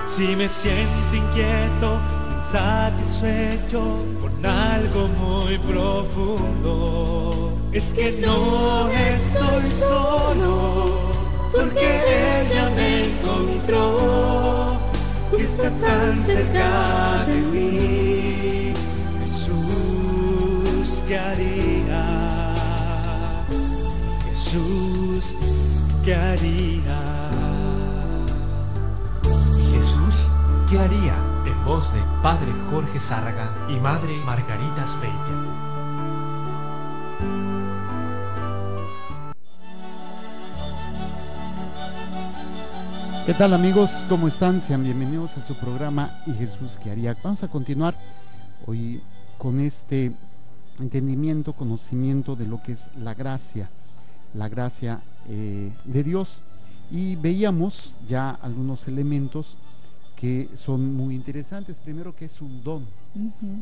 Si me siento inquieto, insatisfecho con algo muy profundo, es que no estoy solo, porque ella me encontró y está tan cerca de mí. Jesús, ¿qué haría? Jesús, ¿qué haría? Jesús, ¿qué haría? En voz de Padre Jorge Zárraga y Madre Margarita Speiter. ¿Qué tal, amigos? ¿Cómo están? Sean bienvenidos a su programa ¿Y Jesús qué haría? Vamos a continuar hoy con este entendimiento, conocimiento de lo que es la gracia de Dios. Y veíamos ya algunos elementos que son muy interesantes. Primero, que es un don,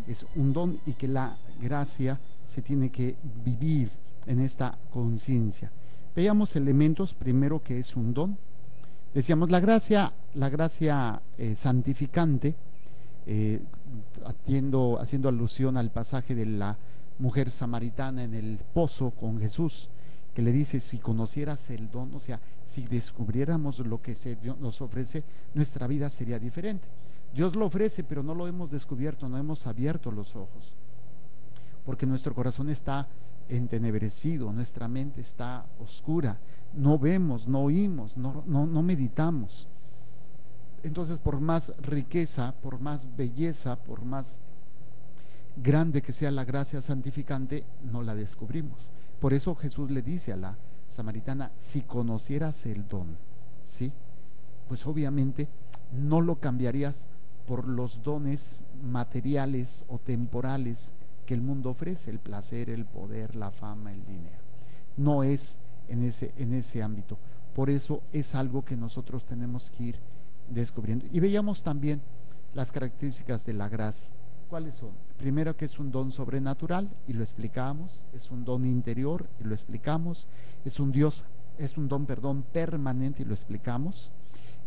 es un don, y que la gracia se tiene que vivir en esta conciencia. Veíamos elementos. Primero, que es un don. Decíamos la gracia santificante, haciendo alusión al pasaje de la mujer samaritana en el pozo con Jesús, que le dice: si conocieras el don, o sea, si descubriéramos lo que Dios nos ofrece, nuestra vida sería diferente. Dios lo ofrece, pero no lo hemos descubierto, no hemos abierto los ojos, porque nuestro corazón está entenebrecido, nuestra mente está oscura, no vemos, no oímos, no meditamos. Entonces, por más riqueza, por más belleza, por más grande que sea la gracia santificante, no la descubrimos. Por eso Jesús le dice a la samaritana: si conocieras el don, ¿sí? Pues obviamente no lo cambiarías por los dones materiales o temporales que el mundo ofrece, el placer, el poder, la fama, el dinero. No es en ese ámbito. Por eso es algo que nosotros tenemos que ir descubriendo. Y veíamos también las características de la gracia. ¿Cuáles son? Primero, que es un don sobrenatural, y lo explicamos. Es un don interior, y lo explicamos. Es un don permanente, y lo explicamos.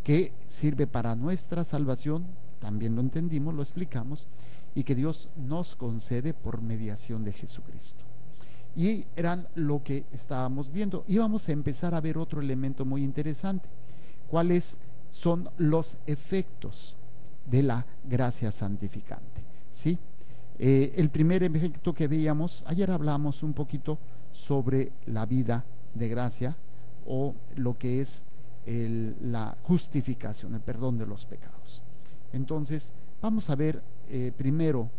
Que sirve para nuestra salvación, también lo entendimos, lo explicamos. Y que Dios nos concede por mediación de Jesucristo. Y eran lo que estábamos viendo. Y vamos a empezar a ver otro elemento muy interesante. ¿Cuáles son los efectos de la gracia santificante? ¿Sí? El primer efecto que veíamos, ayer hablamos un poquito sobre la vida de gracia, o lo que es la justificación, el perdón de los pecados. Entonces, vamos a ver primero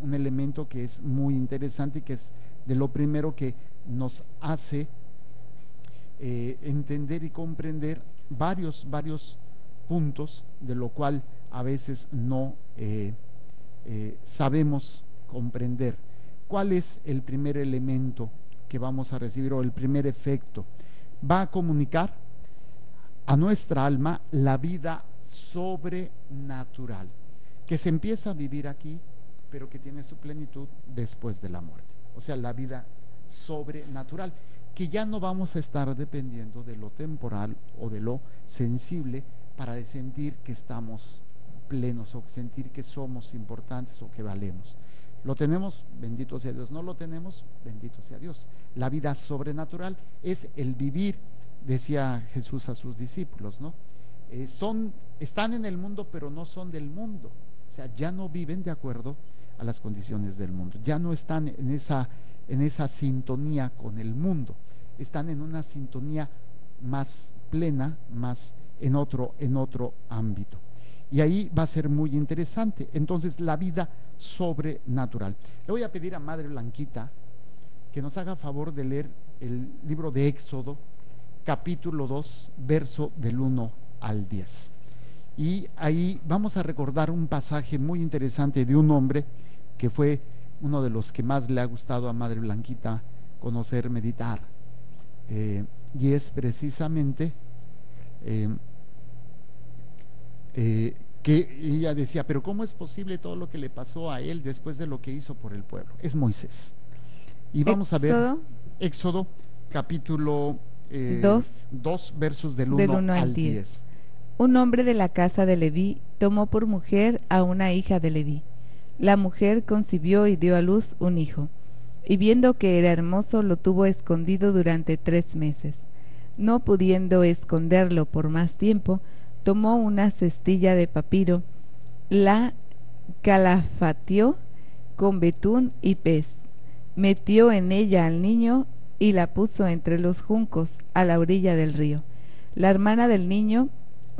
un elemento que es muy interesante, y que es de lo primero que nos hace entender y comprender varios puntos, de lo cual a veces no sabemos comprender. ¿Cuál es el primer elemento que vamos a recibir, o el primer efecto? Va a comunicar a nuestra alma la vida sobrenatural, que se empieza a vivir aquí, pero que tiene su plenitud después de la muerte. O sea, la vida sobrenatural, que ya no vamos a estar dependiendo de lo temporal o de lo sensible para sentir que estamos plenos, o sentir que somos importantes o que valemos. Lo tenemos, bendito sea Dios. No lo tenemos, bendito sea Dios. La vida sobrenatural es el vivir, decía Jesús a sus discípulos, ¿no? Están en el mundo, pero no son del mundo. O sea, ya no viven de acuerdo a las condiciones del mundo, ya no están en esa sintonía con el mundo, están en una sintonía más plena, más en otro ámbito. Y ahí va a ser muy interesante. Entonces, la vida sobrenatural. Le voy a pedir a Madre Blanquita que nos haga favor de leer el libro de Éxodo, capítulo 2, verso del 1 al 10. Y ahí vamos a recordar un pasaje muy interesante de un hombre que fue uno de los que más le ha gustado a Madre Blanquita conocer, meditar, y es precisamente que ella decía: pero ¿cómo es posible todo lo que le pasó a él después de lo que hizo por el pueblo? Es Moisés. Y vamos a ver Éxodo capítulo 2 versos del del 1 1 al al 10. 10. Un hombre de la casa de Leví tomó por mujer a una hija de Leví. La mujer concibió y dio a luz un hijo, y viendo que era hermoso, lo tuvo escondido durante 3 meses. No pudiendo esconderlo por más tiempo, tomó una cestilla de papiro, la calafateó con betún y pez, metió en ella al niño y la puso entre los juncos a la orilla del río. La hermana del niño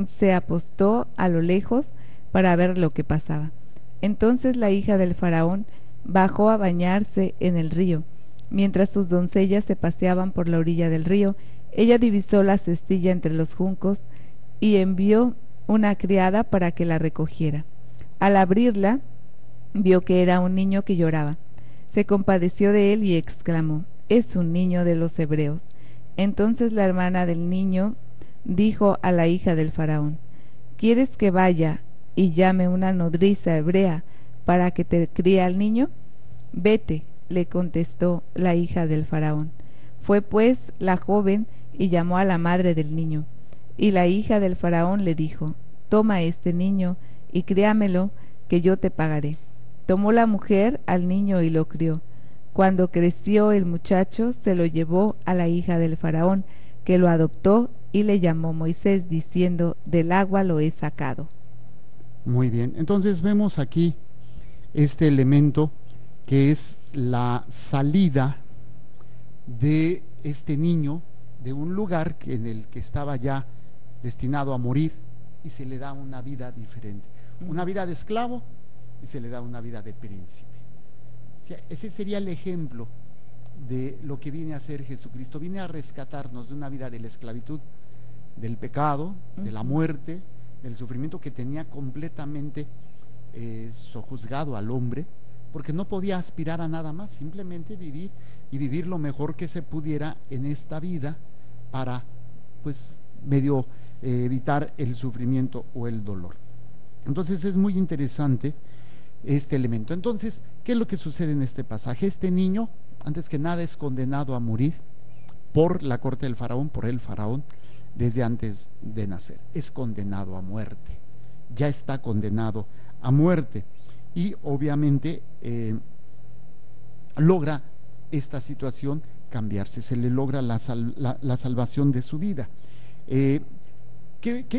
se apostó a lo lejos para ver lo que pasaba. Entonces la hija del faraón bajó a bañarse en el río. Mientras sus doncellas se paseaban por la orilla del río, ella divisó la cestilla entre los juncos y envió una criada para que la recogiera. Al abrirla, vio que era un niño que lloraba. Se compadeció de él y exclamó: «Es un niño de los hebreos». Entonces la hermana del niño dijo a la hija del faraón: «¿Quieres que vaya y llame una nodriza hebrea para que te críe al niño?» «Vete», le contestó la hija del faraón. Fue pues la joven y llamó a la madre del niño. Y la hija del faraón le dijo: «Toma este niño y críamelo, que yo te pagaré». Tomó la mujer al niño y lo crió. Cuando creció el muchacho, se lo llevó a la hija del faraón, que lo adoptó y le llamó Moisés, diciendo: «Del agua lo he sacado». Muy bien, entonces vemos aquí este elemento que es la salida de este niño de un lugar en el que estaba ya destinado a morir, y se le da una vida diferente, una vida de esclavo, y se le da una vida de príncipe. O sea, ese sería el ejemplo de lo que viene a hacer Jesucristo. Viene a rescatarnos de una vida de la esclavitud, del pecado, de la muerte, del sufrimiento que tenía completamente sojuzgado al hombre, porque no podía aspirar a nada más, simplemente vivir y vivir lo mejor que se pudiera en esta vida para, pues, medio evitar el sufrimiento o el dolor. Entonces es muy interesante este elemento. Entonces, ¿qué es lo que sucede en este pasaje? Este niño, antes que nada, es condenado a morir por la corte del faraón, por el faraón, desde antes de nacer. Es condenado a muerte, ya está condenado a muerte, y obviamente logra esta situación cambiarse, se le logra la salvación de su vida.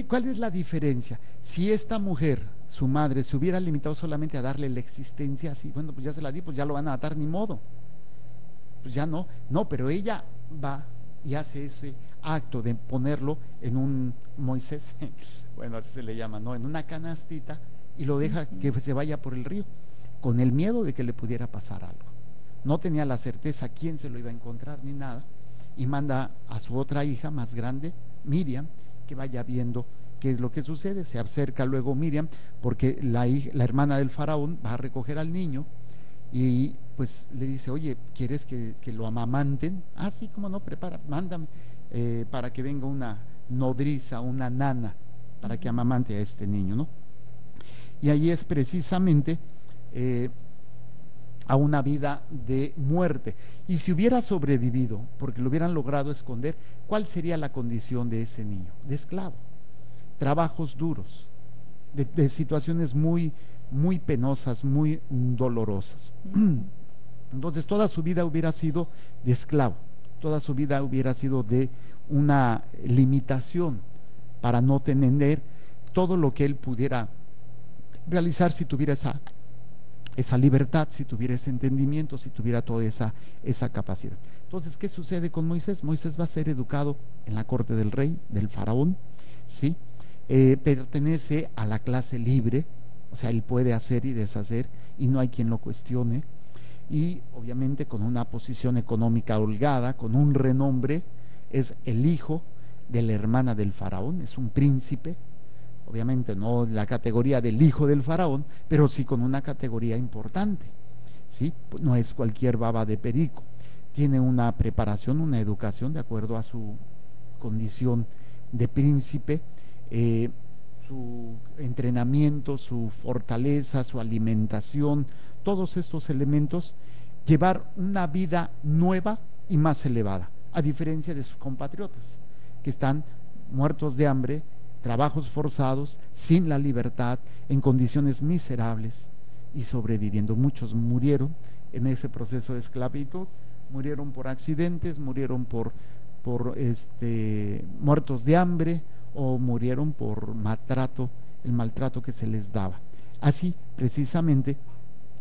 ¿Cuál es la diferencia? Si esta mujer, su madre, se hubiera limitado solamente a darle la existencia, así, bueno, pues ya se la di, pues ya lo van a matar, ni modo, pues ya no, pero ella va y hace ese acto de ponerlo en un Moisés, bueno, así se le llama, ¿no? En una canastita, y lo deja que se vaya por el río, con el miedo de que le pudiera pasar algo. No tenía la certeza quién se lo iba a encontrar ni nada, y manda a su otra hija más grande, Miriam, que vaya viendo qué es lo que sucede. Se acerca luego Miriam, porque la hermana del faraón va a recoger al niño, y pues le dice: «Oye, ¿quieres que lo amamanten?». «Ah, sí, cómo no, mándame para que venga una nodriza, una nana, para que amamante a este niño», ¿no? Y ahí es precisamente a una vida de muerte. Y si hubiera sobrevivido, porque lo hubieran logrado esconder, ¿cuál sería la condición de ese niño? De esclavo, trabajos duros, de situaciones muy, muy penosas, muy dolorosas. Entonces toda su vida hubiera sido de esclavo, toda su vida hubiera sido de una limitación para no tener todo lo que él pudiera realizar, si tuviera esa libertad, si tuviera ese entendimiento, si tuviera toda esa capacidad. Entonces, ¿qué sucede con Moisés? Moisés va a ser educado en la corte del rey, del faraón, ¿sí? Pertenece a la clase libre, o sea, él puede hacer y deshacer y no hay quien lo cuestione, y obviamente con una posición económica holgada, con un renombre. Es el hijo de la hermana del faraón, es un príncipe, obviamente no la categoría del hijo del faraón, pero sí con una categoría importante, ¿sí? No es cualquier baba de perico, tiene una preparación, una educación de acuerdo a su condición de príncipe, su entrenamiento, su fortaleza, su alimentación, todos estos elementos, llevar una vida nueva y más elevada, a diferencia de sus compatriotas, que están muertos de hambre, trabajos forzados, sin la libertad, en condiciones miserables y sobreviviendo. Muchos murieron en ese proceso de esclavitud, murieron por accidentes, murieron por muertos de hambre, o murieron por maltrato, el maltrato que se les daba. Así, precisamente,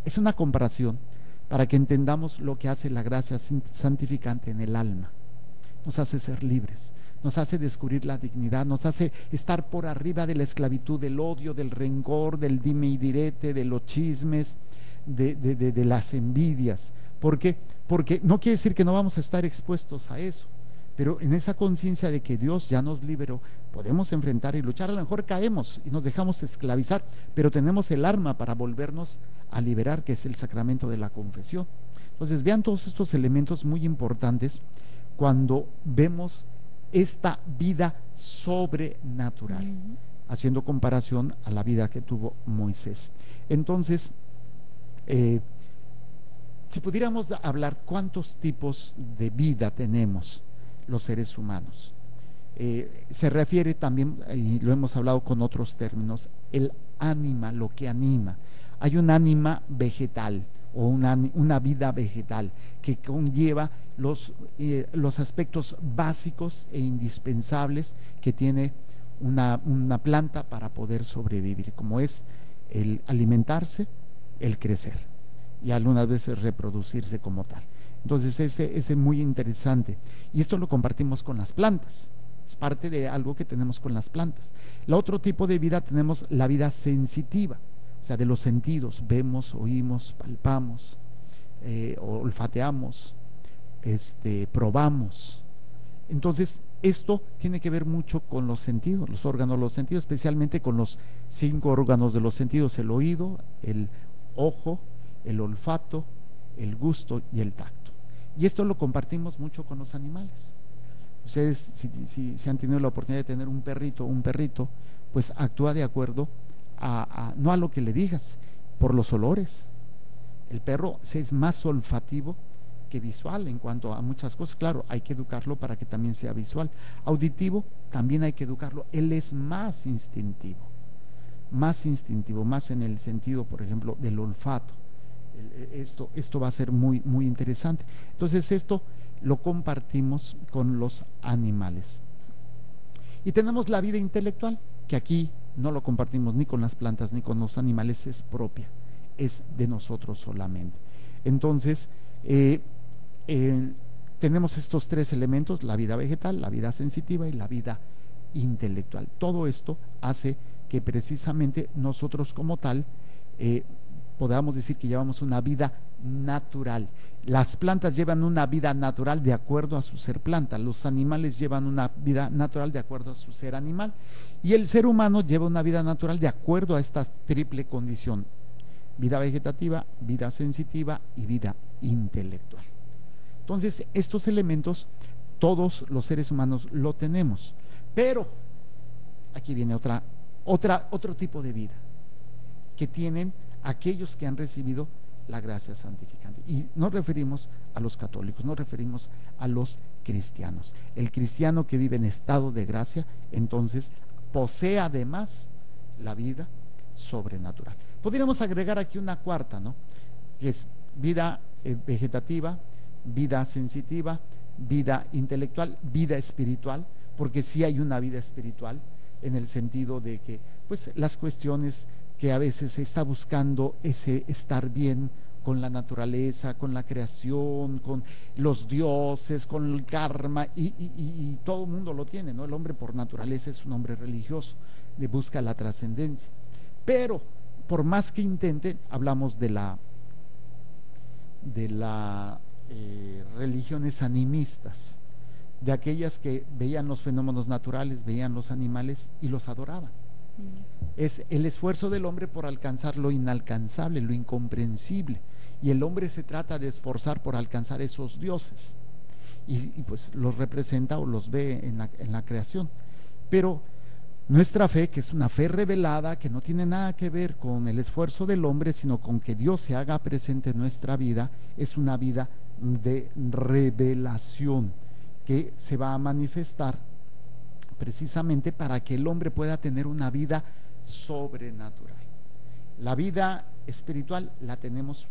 es una comparación para que entendamos lo que hace la gracia santificante en el alma. Nos hace ser libres, nos hace descubrir la dignidad, nos hace estar por arriba de la esclavitud, del odio, del rencor, del dime y direte, de los chismes, de las envidias. ¿Por qué? Porque no quiere decir que no vamos a estar expuestos a eso, pero en esa conciencia de que Dios ya nos liberó, podemos enfrentar y luchar. A lo mejor caemos y nos dejamos esclavizar, pero tenemos el arma para volvernos a liberar, que es el sacramento de la confesión. Entonces vean todos estos elementos muy importantes cuando vemos esta vida sobrenatural, haciendo comparación a la vida que tuvo Moisés. Entonces, si pudiéramos hablar cuántos tipos de vida tenemos los seres humanos, se refiere también, y lo hemos hablado con otros términos, el ánima, lo que anima. Hay un ánima vegetal, o una vida vegetal que conlleva los aspectos básicos e indispensables que tiene una planta para poder sobrevivir, como es el alimentarse, el crecer y algunas veces reproducirse como tal. Entonces ese es muy interesante, y esto lo compartimos con las plantas, es parte de algo que tenemos con las plantas. El otro tipo de vida tenemos la vida sensitiva, o sea, de los sentidos: vemos, oímos, palpamos, olfateamos, probamos. Entonces esto tiene que ver mucho con los sentidos, los órganos de los sentidos, especialmente con los 5 órganos de los sentidos: el oído, el ojo, el olfato, el gusto y el tacto. Y esto lo compartimos mucho con los animales. Ustedes, si han tenido la oportunidad de tener un perrito, pues actúa de acuerdo no a lo que le digas, por los olores. El perro es más olfativo que visual en cuanto a muchas cosas. Claro, hay que educarlo para que también sea visual. Auditivo, también hay que educarlo. Él es más instintivo, más en el sentido, por ejemplo, del olfato. Esto va a ser muy, muy interesante. Entonces esto lo compartimos con los animales. Y tenemos la vida intelectual, que aquí no lo compartimos ni con las plantas ni con los animales, es propia, es de nosotros solamente. Entonces tenemos estos 3 elementos: la vida vegetal, la vida sensitiva y la vida intelectual. Todo esto hace que precisamente nosotros como tal podamos decir que llevamos una vida natural. Las plantas llevan una vida natural de acuerdo a su ser planta, los animales llevan una vida natural de acuerdo a su ser animal, y el ser humano lleva una vida natural de acuerdo a esta triple condición: vida vegetativa, vida sensitiva y vida intelectual. Entonces estos elementos todos los seres humanos lo tenemos, pero aquí viene otro tipo de vida que tienen aquellos que han recibido la gracia santificante, y nos referimos a los católicos, nos referimos a los cristianos. El cristiano que vive en estado de gracia, entonces posee además la vida sobrenatural. Podríamos agregar aquí una cuarta, ¿no?, que es vida vegetativa, vida sensitiva, vida intelectual, vida espiritual, porque sí hay una vida espiritual, en el sentido de que pues las cuestiones que a veces se está buscando ese estar bien con la naturaleza, con la creación, con los dioses, con el karma, y todo el mundo lo tiene, ¿no? El hombre por naturaleza es un hombre religioso, busca la trascendencia, pero por más que intente, hablamos de las religiones animistas, de aquellas que veían los fenómenos naturales, veían los animales y los adoraban. Es el esfuerzo del hombre por alcanzar lo inalcanzable, lo incomprensible, y el hombre se trata de esforzar por alcanzar esos dioses, y pues los representa o los ve en la creación. Pero nuestra fe, que es una fe revelada, que no tiene nada que ver con el esfuerzo del hombre, sino con que Dios se haga presente en nuestra vida, es una vida de revelación, que se va a manifestar precisamente para que el hombre pueda tener una vida sobrenatural. La vida espiritual la tenemos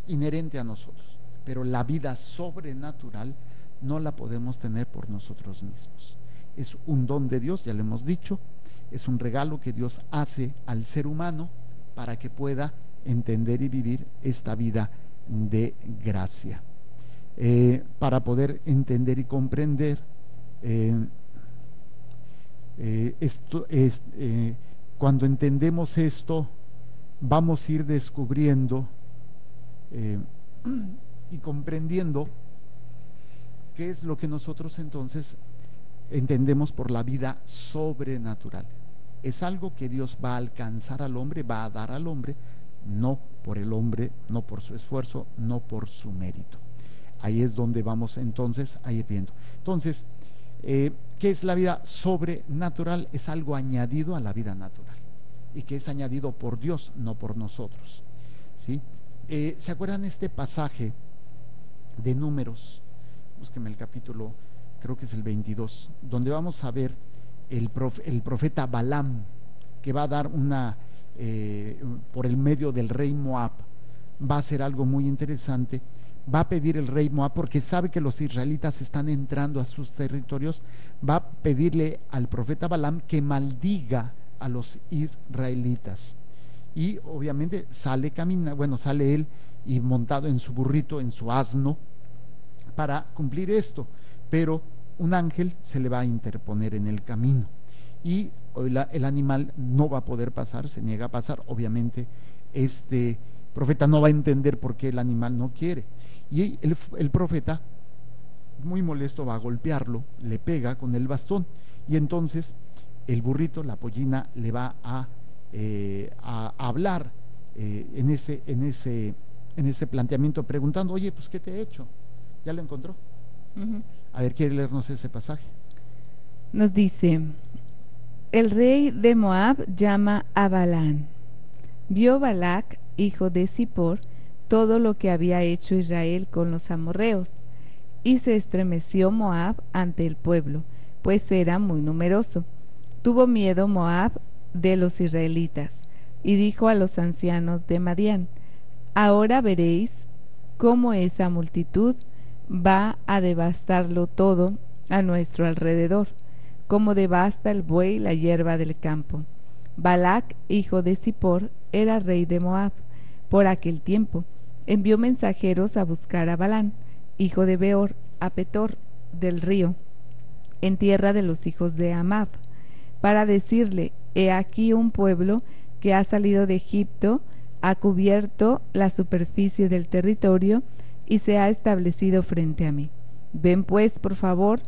inherente a nosotros, pero la vida sobrenatural no la podemos tener por nosotros mismos. Es un don de Dios, ya lo hemos dicho, es un regalo que Dios hace al ser humano para que pueda entender y vivir esta vida de gracia. Para poder entender y comprender cuando entendemos esto, vamos a ir descubriendo y comprendiendo qué es lo que nosotros entonces entendemos por la vida sobrenatural. Es algo que Dios va a alcanzar al hombre, va a dar al hombre, no por el hombre, no por su esfuerzo, no por su mérito. Ahí es donde vamos entonces a ir viendo. Entonces, ¿qué es la vida sobrenatural? Es algo añadido a la vida natural, y que es añadido por Dios, no por nosotros, ¿sí? ¿Se acuerdan este pasaje de Números? Búsquenme el capítulo, creo que es el 22, donde vamos a ver el profeta Balaam, que va a dar por el medio del rey Moab, va a hacer algo muy interesante. Va a pedir el rey Moab, porque sabe que los israelitas están entrando a sus territorios, va a pedirle al profeta Balaam que maldiga a los israelitas. Y obviamente sale él y montado en su burrito, en su asno, para cumplir esto, pero un ángel se le va a interponer en el camino y el animal no va a poder pasar, se niega a pasar. Obviamente este profeta no va a entender por qué el animal no quiere, y el profeta, muy molesto, va a golpearlo, le pega con el bastón, y entonces el burrito, la pollina, le va a hablar en ese planteamiento, preguntando: oye, pues ¿qué te he hecho? ¿Ya lo encontró? A ver, ¿quiere leernos ese pasaje? Nos dice: el rey de Moab llama a Balaam. Vio Balac, hijo de Zippor, todo lo que había hecho Israel con los amorreos, y se estremeció Moab ante el pueblo, pues era muy numeroso. Tuvo miedo Moab de los israelitas, y dijo a los ancianos de Madián: ahora veréis cómo esa multitud va a devastarlo todo a nuestro alrededor, como devasta el buey la hierba del campo. Balac, hijo de Zippor, era rey de Moab. Por aquel tiempo envió mensajeros a buscar a Balaam, hijo de Beor, a Petor del río, en tierra de los hijos de Amab, para decirle: he aquí un pueblo que ha salido de Egipto, ha cubierto la superficie del territorio y se ha establecido frente a mí. Ven pues, por favor,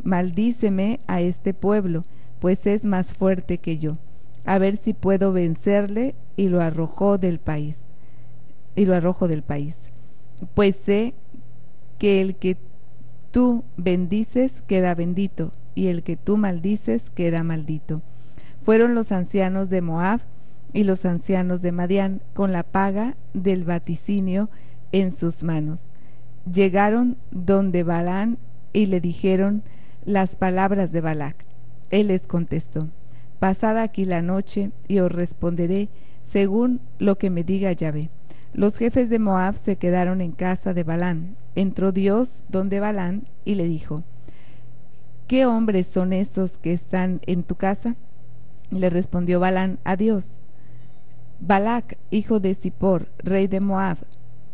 maldíceme a este pueblo, pues es más fuerte que yo, a ver si puedo vencerle, y lo arrojo del país. Pues sé que el que tú bendices queda bendito, y el que tú maldices queda maldito. Fueron los ancianos de Moab y los ancianos de Madián con la paga del vaticinio en sus manos. Llegaron donde Balaam y le dijeron las palabras de Balac. Él les contestó: pasad aquí la noche y os responderé según lo que me diga Yahvé. Los jefes de Moab se quedaron en casa de Balaam. Entró Dios donde Balaam y le dijo: ¿qué hombres son esos que están en tu casa? Le respondió Balaam a Dios: Balac, hijo de Zippor, rey de Moab,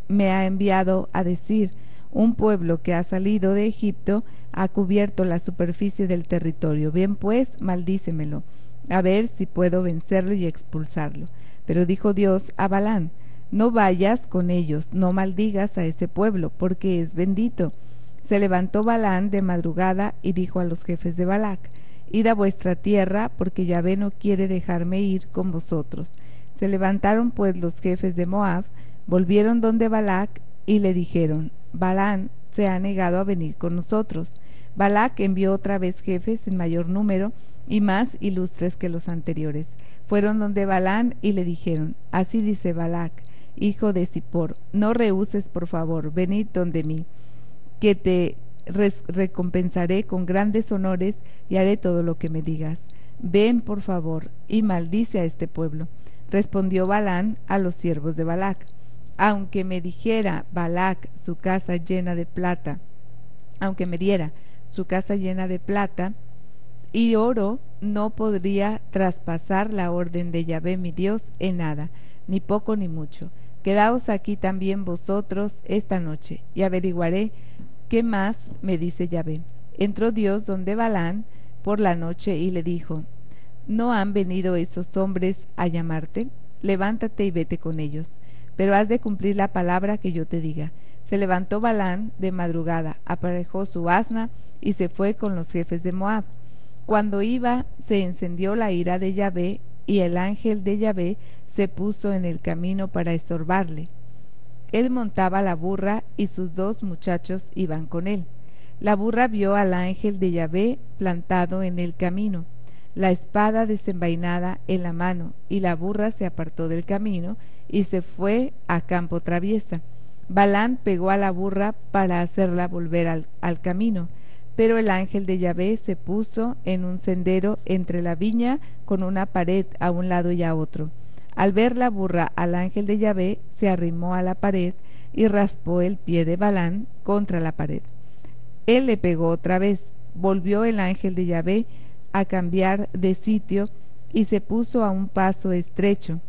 me ha enviado a decir: un pueblo que ha salido de Egipto ha cubierto la superficie del territorio. Bien pues, maldícemelo, a ver si puedo vencerlo y expulsarlo. Pero dijo Dios a Balaam: no vayas con ellos, no maldigas a ese pueblo, porque es bendito. Se levantó Balaam de madrugada y dijo a los jefes de Balac: id a vuestra tierra, porque Yahvé no quiere dejarme ir con vosotros. Se levantaron pues los jefes de Moab, volvieron donde Balac y le dijeron: Balaam se ha negado a venir con nosotros. Balac envió otra vez jefes en mayor número y más ilustres que los anteriores. Fueron donde Balaam y le dijeron: así dice Balac, hijo de Zippor, no rehuses, por favor, venid donde mí, que te recompensaré con grandes honores y haré todo lo que me digas. Ven, por favor, y maldice a este pueblo. Respondió Balaam a los siervos de Balac: aunque me dijera Balac su casa llena de plata, aunque me diera su casa llena de plata y oro, no podría traspasar la orden de Yahvé mi Dios en nada, ni poco ni mucho. Quedaos aquí también vosotros esta noche, y averiguaré qué más me dice Yahvé. Entró Dios donde Balaam por la noche y le dijo: ¿no han venido esos hombres a llamarte? Levántate y vete con ellos, pero has de cumplir la palabra que yo te diga. Se levantó Balaam de madrugada, aparejó su asna y se fue con los jefes de Moab. Cuando iba, se encendió la ira de Yahvé, y el ángel de Yahvé se puso en el camino para estorbarle. Él montaba la burra y sus 2 muchachos iban con él. La burra vio al ángel de Yahvé plantado en el camino, la espada desenvainada en la mano, y la burra se apartó del camino y se fue a campo traviesa. Balaam pegó a la burra para hacerla volver al camino, pero el ángel de Yahvé se puso en un sendero entre la viña con una pared a un lado y a otro. Al ver la burra al ángel de Yahvé, se arrimó a la pared y raspó el pie de Balaam contra la pared. Él le pegó otra vez. Volvió el ángel de Yahvé a cambiar de sitio y se puso a un paso estrecho,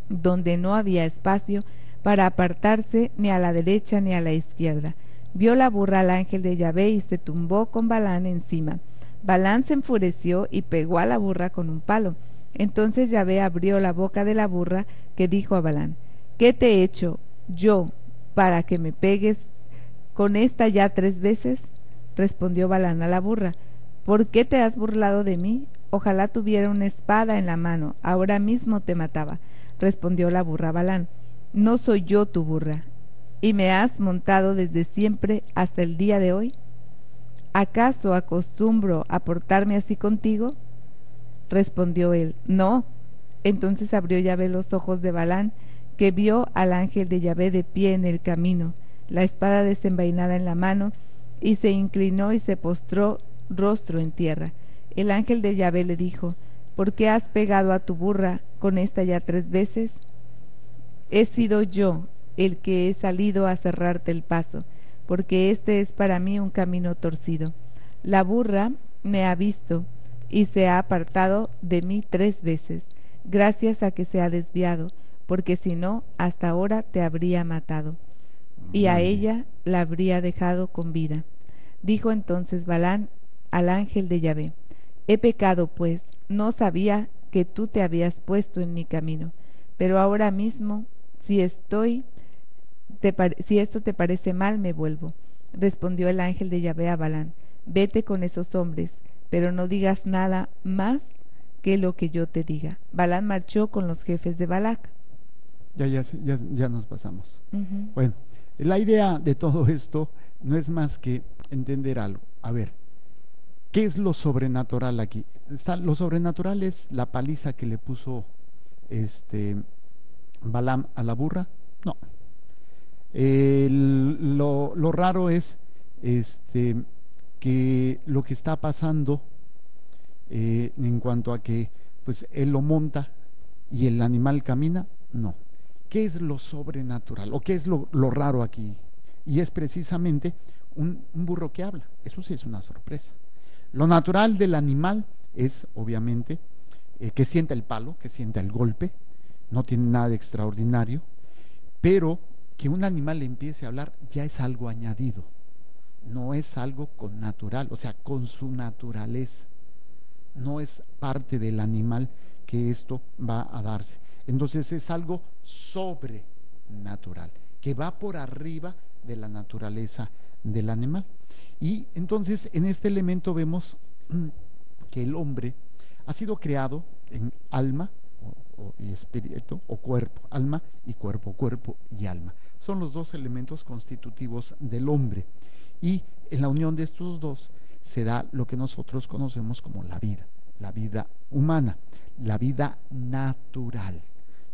donde no había espacio para apartarse ni a la derecha ni a la izquierda. Vio la burra al ángel de Yahvé y se tumbó con Balaam encima. Balaam se enfureció y pegó a la burra con un palo. Entonces Yahvé abrió la boca de la burra, que dijo a Balaam: ¿qué te he hecho yo para que me pegues con esta ya 3 veces? Respondió Balaam a la burra: ¿por qué te has burlado de mí? Ojalá tuviera una espada en la mano, ahora mismo te mataba. Respondió la burra a Balaam: ¿no soy yo tu burra, y me has montado desde siempre hasta el día de hoy? ¿Acaso acostumbro a portarme así contigo? Respondió él: no. Entonces abrió Yahvé los ojos de Balaam, que vio al ángel de Yahvé de pie en el camino, la espada desenvainada en la mano, y se inclinó y se postró rostro en tierra. El ángel de Yahvé le dijo: ¿por qué has pegado a tu burra con esta ya 3 veces? He sido yo el que he salido a cerrarte el paso, porque este es para mí un camino torcido. La burra me ha visto y se ha apartado de mí 3 veces, gracias a que se ha desviado, porque si no, hasta ahora te habría matado, y a ella la habría dejado con vida. Dijo entonces Balaam al ángel de Yahvé: he pecado, pues, no sabía que tú te habías puesto en mi camino, pero ahora mismo, si esto te parece mal, me vuelvo. Respondió el ángel de Yahvé a Balaam: vete con esos hombres, pero no digas nada más que lo que yo te diga. Balaam marchó con los jefes de Balac. Ya nos pasamos. Uh-huh. Bueno, la idea de todo esto no es más que entender algo. A ver, ¿qué es lo sobrenatural aquí? Lo sobrenatural es la paliza que le puso Balaam a la burra. No. Lo raro es que lo que está pasando en cuanto a que pues él lo monta y el animal camina. No. ¿Qué es lo sobrenatural? ¿O qué es lo raro aquí? Y es precisamente un burro que habla. Eso sí es una sorpresa. Lo natural del animal es obviamente que sienta el palo, que sienta el golpe. No tiene nada de extraordinario, pero que un animal le empiece a hablar ya es algo añadido, no es algo con natural, o sea, con su naturaleza. No es parte del animal que esto va a darse. Entonces es algo sobrenatural, que va por arriba de la naturaleza del animal. Y entonces en este elemento vemos que el hombre ha sido creado en alma y espíritu, o cuerpo, alma y cuerpo y alma. Son los 2 elementos constitutivos del hombre, y en la unión de estos 2 se da lo que nosotros conocemos como la vida humana, la vida natural.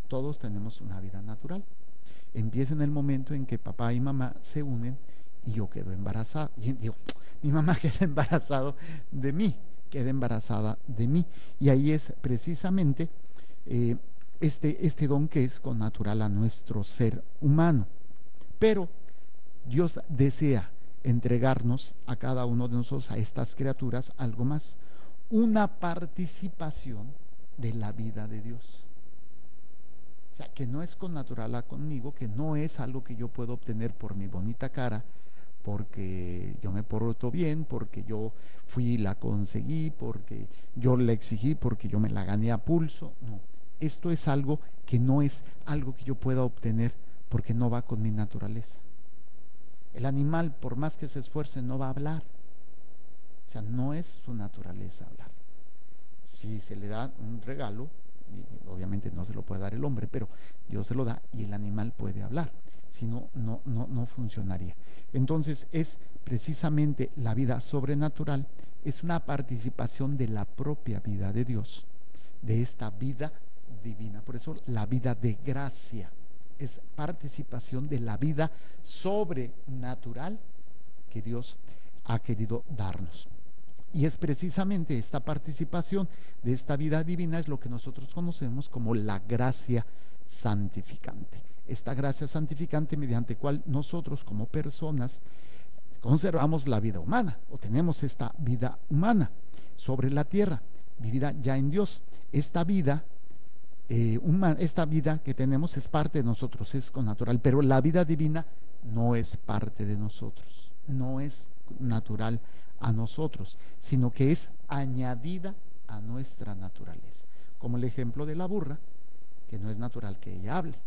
Todos tenemos una vida natural. Empieza en el momento en que papá y mamá se unen y yo quedo embarazada. Y digo, mi mamá queda embarazada de mí, y ahí es precisamente este don que es connatural a nuestro ser humano. Pero Dios desea entregarnos a cada uno de nosotros, a estas criaturas, algo más, una participación de la vida de Dios. O sea, que no es connatural conmigo, que no es algo que yo puedo obtener por mi bonita cara, porque yo me porto bien, porque yo fui y la conseguí, porque yo la exigí, porque yo me la gané a pulso. No, esto es algo que no es algo que yo pueda obtener, porque no va con mi naturaleza. El animal, por más que se esfuerce, no va a hablar. O sea, no es su naturaleza hablar. Si se le da un regalo, y obviamente no se lo puede dar el hombre, pero Dios se lo da y el animal puede hablar. Si no, no funcionaría. Entonces es precisamente la vida sobrenatural, es una participación de la propia vida de Dios, de esta vida divina. Por eso la vida de gracia es participación de la vida sobrenatural que Dios ha querido darnos. Y es precisamente esta participación de esta vida divina es lo que nosotros conocemos como la gracia santificante. Esta gracia santificante mediante cual nosotros como personas conservamos la vida humana o tenemos esta vida humana sobre la tierra, vivida ya en Dios. Esta vida esta vida que tenemos es parte de nosotros, es connatural, pero la vida divina no es parte de nosotros, no es natural a nosotros, sino que es añadida a nuestra naturaleza, como el ejemplo de la burra, que no es natural que ella hable,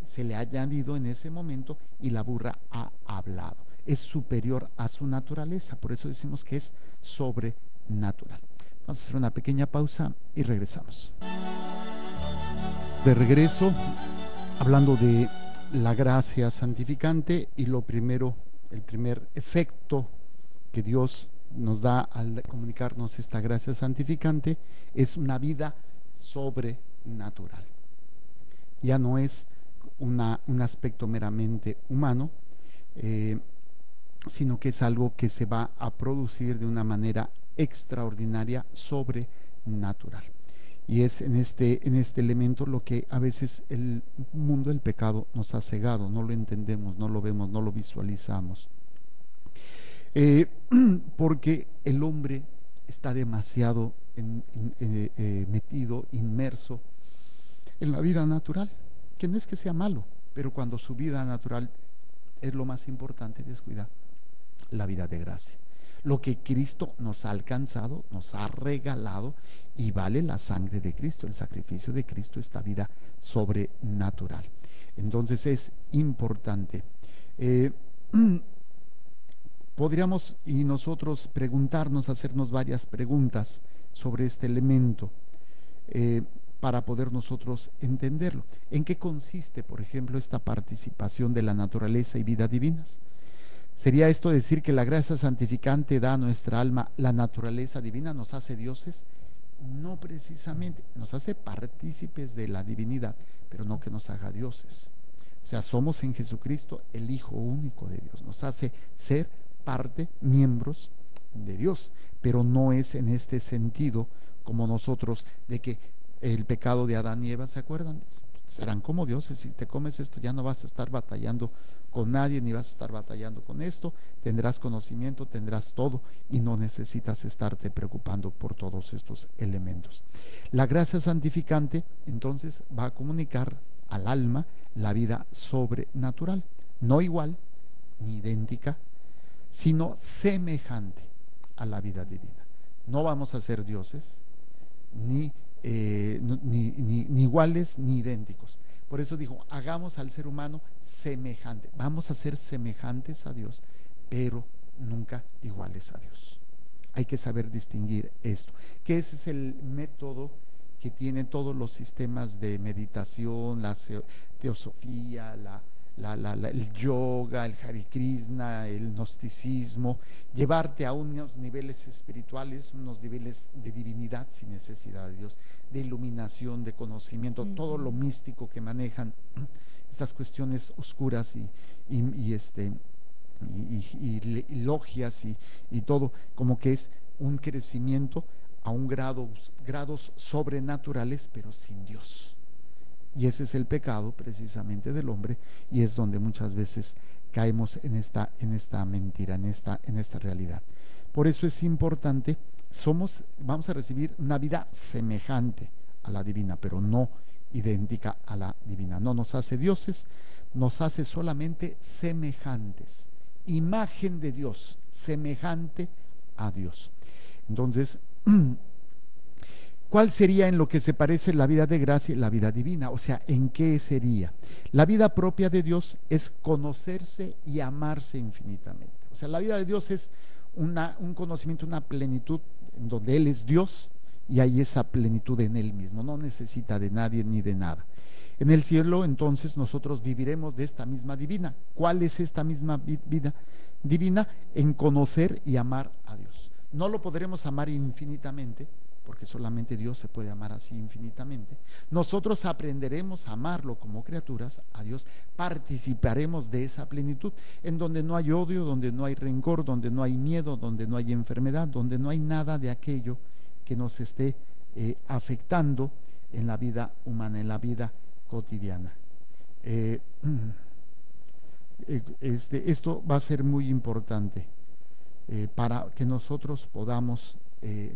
se le ha añadido en ese momento y la burra ha hablado, es superior a su naturaleza, por eso decimos que es sobrenatural. Vamos a hacer una pequeña pausa y regresamos. De regreso, hablando de la gracia santificante, y el primer efecto que Dios nos da al comunicarnos esta gracia santificante es una vida sobrenatural. Ya no es un aspecto meramente humano, sino que es algo que se va a producir de una manera extraordinaria, sobrenatural. Y es en este elemento lo que a veces el mundo del pecado nos ha cegado, no lo entendemos, no lo vemos, no lo visualizamos. Porque el hombre está demasiado metido, inmerso en la vida natural, que no es que sea malo, pero cuando su vida natural es lo más importante, descuida la vida de gracia. Lo que Cristo nos ha alcanzado, nos ha regalado, y vale la sangre de Cristo, el sacrificio de Cristo, esta vida sobrenatural. Entonces es importante. Podríamos y nosotros preguntarnos, hacernos varias preguntas sobre este elemento para poder nosotros entenderlo. ¿En qué consiste, por ejemplo, esta participación de la naturaleza y vida divinas? ¿Sería esto decir que la gracia santificante da a nuestra alma la naturaleza divina, nos hace dioses? No precisamente, nos hace partícipes de la divinidad, pero no que nos haga dioses. O sea, somos en Jesucristo el Hijo único de Dios, nos hace ser parte, miembros de Dios, pero no es en este sentido como nosotros, de que el pecado de Adán y Eva, ¿se acuerdan? Serán como dioses, si te comes esto ya no vas a estar batallando con nadie, ni vas a estar batallando con esto, tendrás conocimiento, tendrás todo y no necesitas estarte preocupando por todos estos elementos. La gracia santificante entonces va a comunicar al alma la vida sobrenatural, no igual ni idéntica, sino semejante a la vida divina. No vamos a ser dioses, ni iguales ni idénticos. Por eso dijo, hagamos al ser humano semejante. Vamos a ser semejantes a Dios, pero nunca iguales a Dios. Hay que saber distinguir esto, que ese es el método que tienen todos los sistemas de meditación, la teosofía, el yoga, el Hare Krishna, el gnosticismo, llevarte a unos niveles espirituales, unos niveles de divinidad sin necesidad de Dios, de iluminación, de conocimiento, todo lo místico que manejan estas cuestiones oscuras y y logias y todo, como que es un crecimiento a grados sobrenaturales, pero sin Dios. Y ese es el pecado precisamente del hombre, y es donde muchas veces caemos en esta mentira, en esta realidad. Por eso es importante, vamos a recibir una vida semejante a la divina, pero no idéntica a la divina. No nos hace dioses, nos hace solamente semejantes, imagen de Dios, semejante a Dios. Entonces, ¿cuál sería en lo que se parece la vida de gracia y la vida divina? O sea, ¿en qué sería? La vida propia de Dios es conocerse y amarse infinitamente. O sea, la vida de Dios es un conocimiento, una plenitud en donde Él es Dios y hay esa plenitud en Él mismo. No necesita de nadie ni de nada. En el cielo, entonces, nosotros viviremos de esta misma divina. ¿Cuál es esta misma vida divina? En conocer y amar a Dios. No lo podremos amar infinitamente, porque solamente Dios se puede amar así infinitamente. Nosotros aprenderemos a amarlo como criaturas, a Dios, participaremos de esa plenitud, en donde no hay odio, donde no hay rencor, donde no hay miedo, donde no hay enfermedad, donde no hay nada de aquello que nos esté afectando en la vida humana, en la vida cotidiana. Esto va a ser muy importante para que nosotros podamos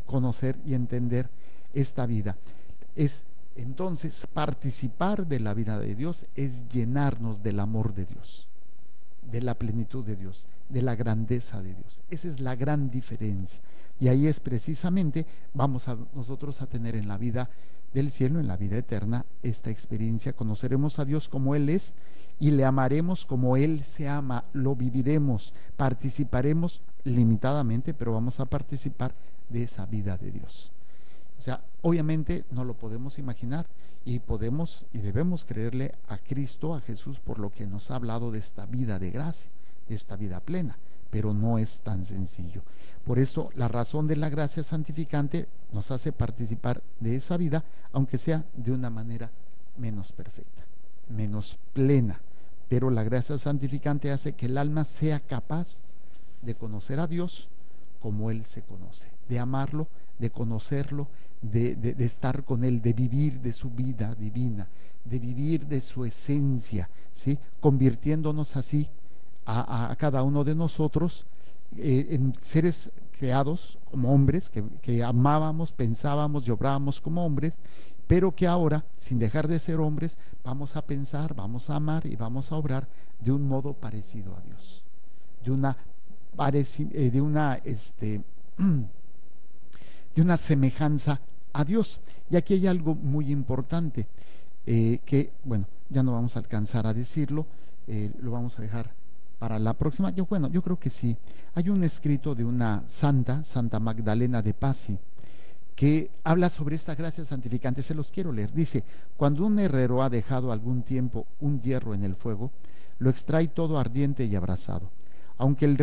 conocer y entender esta vida. Entonces, participar de la vida de Dios es llenarnos del amor de Dios, de la plenitud de Dios, de la grandeza de Dios. Esa es la gran diferencia. Y ahí es precisamente, nosotros a tener en la vida del cielo, en la vida eterna, esta experiencia. Conoceremos a Dios como Él es y le amaremos como Él se ama, lo viviremos, participaremos limitadamente, pero vamos a participar de esa vida de Dios. O sea, obviamente no lo podemos imaginar y podemos y debemos creerle a Cristo, a Jesús, por lo que nos ha hablado de esta vida de gracia, de esta vida plena, pero no es tan sencillo. Por eso la razón de la gracia santificante nos hace participar de esa vida, aunque sea de una manera menos perfecta, menos plena, pero la gracia santificante hace que el alma sea capaz de conocer a Dios como Él se conoce, de amarlo, de conocerlo, de estar con Él, de vivir de su vida divina, de vivir de su esencia, ¿sí? Convirtiéndonos así a cada uno de nosotros en seres creados como hombres, que amábamos, pensábamos y obrábamos como hombres, pero que ahora, sin dejar de ser hombres, vamos a pensar, vamos a amar y vamos a obrar de un modo parecido a Dios, de una semejanza a Dios. Y aquí hay algo muy importante que, bueno, ya no vamos a alcanzar a decirlo, lo vamos a dejar para la próxima. Yo creo que sí. Hay un escrito de una Santa Magdalena de Pazzi, que habla sobre esta gracia santificante. Se los quiero leer. Dice: cuando un herrero ha dejado algún tiempo un hierro en el fuego, lo extrae todo ardiente y abrasado. Aunque el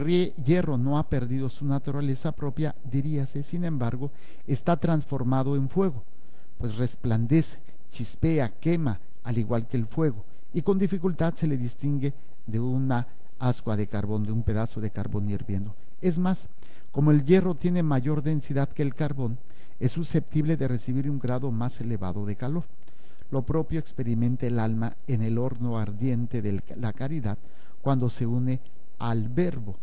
hierro no ha perdido su naturaleza propia, diríase, sin embargo, está transformado en fuego, pues resplandece, chispea, quema, al igual que el fuego, y con dificultad se le distingue de una ascua de carbón, de un pedazo de carbón hirviendo. Es más, como el hierro tiene mayor densidad que el carbón, es susceptible de recibir un grado más elevado de calor. Lo propio experimenta el alma en el horno ardiente de la caridad cuando se une al Verbo,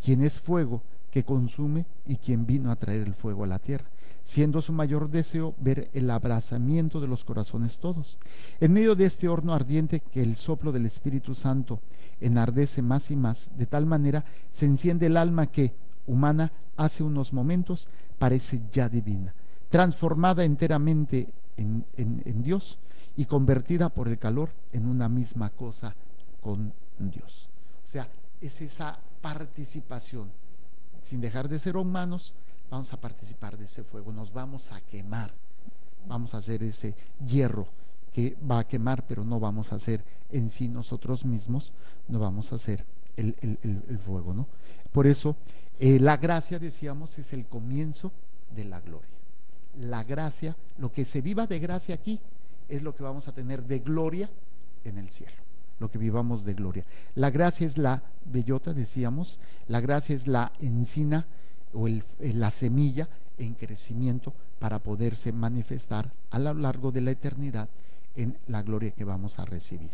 quien es fuego que consume y quien vino a traer el fuego a la tierra, siendo su mayor deseo ver el abrasamiento de los corazones todos. En medio de este horno ardiente que el soplo del Espíritu Santo enardece más y más, de tal manera se enciende el alma que, humana hace unos momentos, parece ya divina, transformada enteramente en Dios y convertida por el calor en una misma cosa con Dios. O sea, es esa participación. Sin dejar de ser humanos, vamos a participar de ese fuego, nos vamos a quemar, vamos a hacer ese hierro que va a quemar, pero no vamos a hacer en sí nosotros mismos, no vamos a hacer el fuego, ¿no? Por eso, la gracia, decíamos, es el comienzo de la gloria. La gracia, lo que se viva de gracia aquí, es lo que vamos a tener de gloria en el cielo. lo que vivamos de gloria. La gracia es la bellota, decíamos, la gracia es la encina o la semilla en crecimiento para poderse manifestar a lo largo de la eternidad en la gloria que vamos a recibir.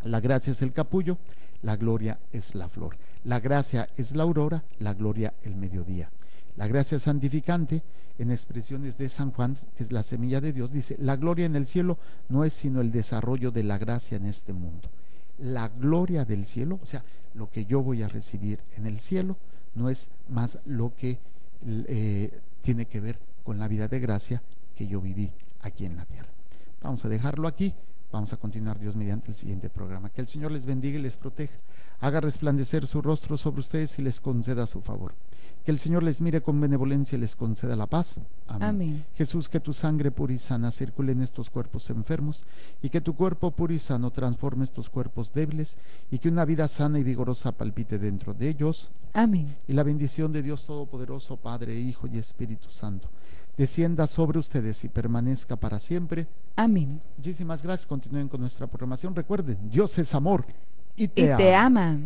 La gracia es el capullo, la gloria es la flor. La gracia es la aurora, la gloria el mediodía. La gracia santificante, en expresiones de San Juan, que es la semilla de Dios, dice: la gloria en el cielo no es sino el desarrollo de la gracia en este mundo. La gloria del cielo, o sea, lo que yo voy a recibir en el cielo, no es más lo que tiene que ver con la vida de gracia que yo viví aquí en la tierra. Vamos a dejarlo aquí. Vamos a continuar, Dios mediante, el siguiente programa. Que el Señor les bendiga y les proteja, haga resplandecer su rostro sobre ustedes y les conceda su favor. Que el Señor les mire con benevolencia y les conceda la paz. Amén. Amén. Jesús, que tu sangre pura y sana circule en estos cuerpos enfermos y que tu cuerpo puro y sano transforme estos cuerpos débiles y que una vida sana y vigorosa palpite dentro de ellos. Amén. Y la bendición de Dios Todopoderoso, Padre, Hijo y Espíritu Santo, descienda sobre ustedes y permanezca para siempre. Amén. Muchísimas gracias. Continúen con nuestra programación. Recuerden, Dios es amor y te ama. Te ama.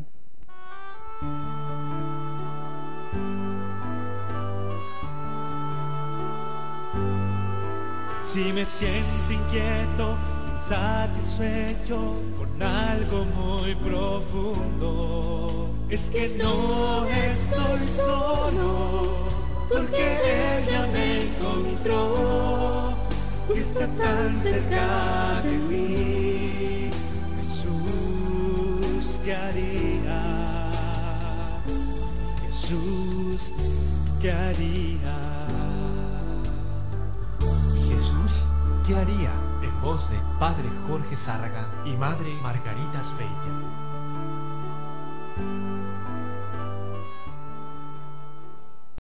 Si me siento inquieto, insatisfecho con algo muy profundo, es que no estoy solo, porque ella me encontró, que está tan cerca de mí. Jesús, ¿qué haría? Jesús, ¿qué haría? Jesús, ¿qué haría? En voz de Padre Jorge Zárraga y Madre Margarita Speitia.